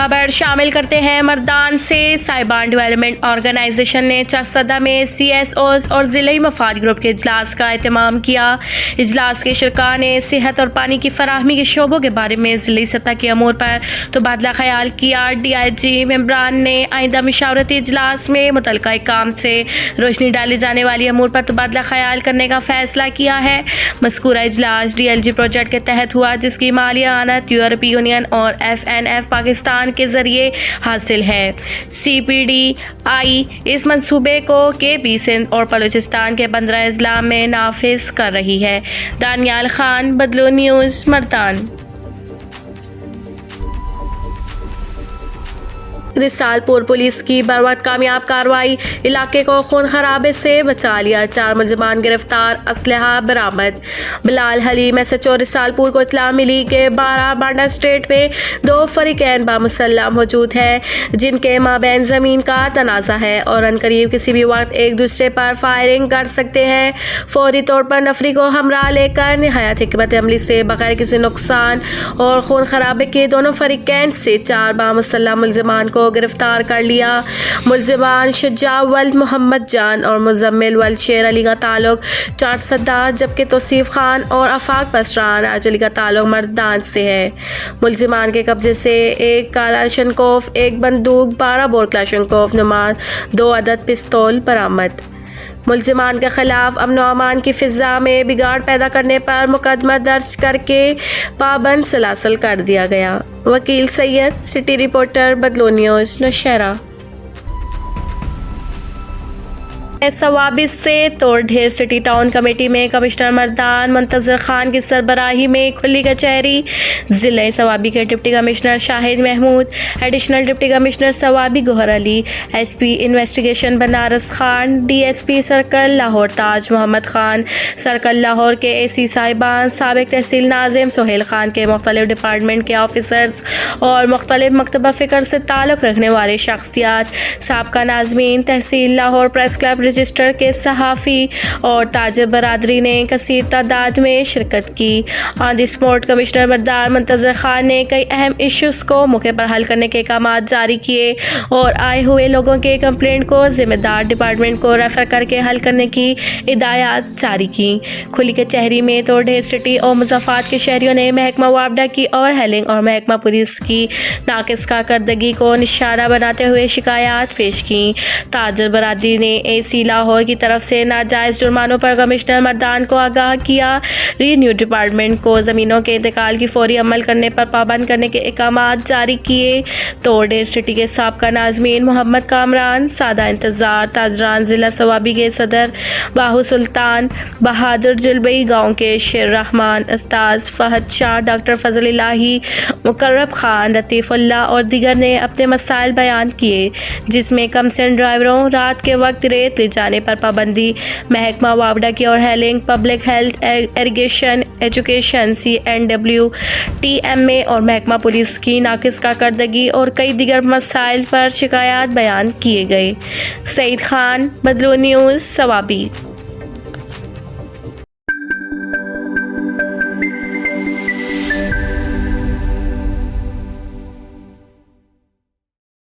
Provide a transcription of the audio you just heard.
خبر شامل کرتے ہیں مردان سے۔ صاحبان ڈیولپمنٹ آرگنائزیشن نے چارسدہ میں سی ایس اوز اور ضلعی مفاد گروپ کے اجلاس کا اہتمام کیا۔ اجلاس کے شرکاء نے صحت اور پانی کی فراہمی کے شعبوں کے بارے میں ضلعی سطح کے امور پر تبادلہ خیال کیا۔ ڈی آئی جی ممبران نے آئندہ مشاورتی اجلاس میں متعلقہ حکام سے روشنی ڈالے جانے والی امور پر تبادلہ خیال کرنے کا فیصلہ کیا ہے۔ مذکورہ اجلاس ڈی ایل جی پروجیکٹ کے تحت ہوا، جس کی مالی اعانت یورپی یونین اور ایف این ایف پاکستان کے ذریعے حاصل ہے۔ سی پی ڈی آئی اس منصوبے کو کے پی سندھ اور بلوچستان کے 15 اضلاع میں نافذ کر رہی ہے۔ دانیال خان، بدلو نیوز، مردان۔ رسال پور پولیس کی بروقت کامیاب کارروائی، علاقے کو خون خرابے سے بچا لیا، 4 ملزمان گرفتار، اسلحہ برآمد۔ بلال حلیم ایس ایچ او رسال پور کو اطلاع ملی کہ 12 بانڈا اسٹریٹ میں 2 فریقین بامسلح موجود ہیں، جن کے مابین زمین کا تنازع ہے اور عنقریب کسی بھی وقت ایک دوسرے پر فائرنگ کر سکتے ہیں۔ فوری طور پر نفری کو ہمراہ لے کر نہایت حکمت عملی سے بغیر کسی نقصان اور خون خرابے کے دونوں فریقین سے 4 بامسلح ملزمان کو گرفتار کر لیا۔ ملزمان شجاع ولد محمد جان اور مزمل ولد شیر علی کا تعلق چارسدہ، جبکہ توصیف خان اور آفاق پسران راج علی کا تعلق مردان سے ہے۔ ملزمان کے قبضے سے 1 کلاشنکوف، 1 بندوق، 12 بور کلاشنکوف نما 2 عدد پستول برآمد۔ ملزمان کے خلاف امن و امان کی فضا میں بگاڑ پیدا کرنے پر مقدمہ درج کر کے پابند سلاسل کر دیا گیا۔ وکیل سید، سٹی رپورٹر، بدلو نیوز، نوشہرہ۔ ثوابی سے توڑ ڈھیر سٹی ٹاؤن کمیٹی میں کمشنر مردان منتظر خان کی سربراہی میں کھلی کچہری۔ ضلع ثوابی کے deputy commissioner Shahid Mahmood, additional deputy commissioner Swabi Gohar Ali, S P investigation Banaras Khan, D S P circle Lahore Taj Muhammad Khan, circle Lahore کے اے سی صاحبان، سابق تحصیل ناظم سہیل خان کے مختلف ڈپارٹمنٹ کے آفیسرز اور مختلف مکتبہ فکر سے تعلق رکھنے والے شخصیات، سابقہ ناظمین، تحصیل لاہور پریس کلب رجسٹر کے صحافی اور تاجر برادری نے کثیر تعداد میں شرکت کی۔ آن دی اسپاٹ کمشنر مردان منتظر خان نے کئی اہم ایشوز کو موقع پر حل کرنے کے احکامات جاری کیے اور آئے ہوئے لوگوں کے کمپلینٹ کو ذمہ دار ڈپارٹمنٹ کو ریفر کر کے حل کرنے کی ہدایات جاری کی۔ کھلی کچہری میں توڑ ڈھیر سٹی اور مضافات کے شہریوں نے محکمہ وابڈا کی اوور ہیلنگ اور محکمہ پولیس کی ناقص کارکردگی کو نشانہ بناتے ہوئے شکایات پیش کیں۔ تاجر برادری نے اے سی لاہور کی طرف سے ناجائز جرمانوں پر کمشنر مردان کو آگاہ کیا۔ ریونیو ڈپارٹمنٹ کو زمینوں کے انتقال کی فوری عمل کرنے پر پابند کرنے کے احکامات جاری کیے۔ توڑ ڈھیر سٹی کے سابقہ ناظمین محمد کامران، سادہ انتظار، تاجران ضلع ثوابی کے صدر باہو سلطان، بہادر جلبئی گاؤں کے شیر رحمان، استاذ فہد شاہ، ڈاکٹر فضل الہی، مقرب خان، لطیف اللہ اور دیگر نے اپنے مسائل بیان کیے، جس میں کمسن ڈرائیوروں، رات کے وقت ریت لے جانے پر پابندی، محکمہ وابڈا کی اور ہیلنگ، public health, irrigation, education, C N W, T M A اور محکمہ پولیس کی ناقص کارکردگی اور کئی دیگر مسائل پر شکایات بیان کیے گئے۔ سعید خان، بدلو نیوز، ثوابی۔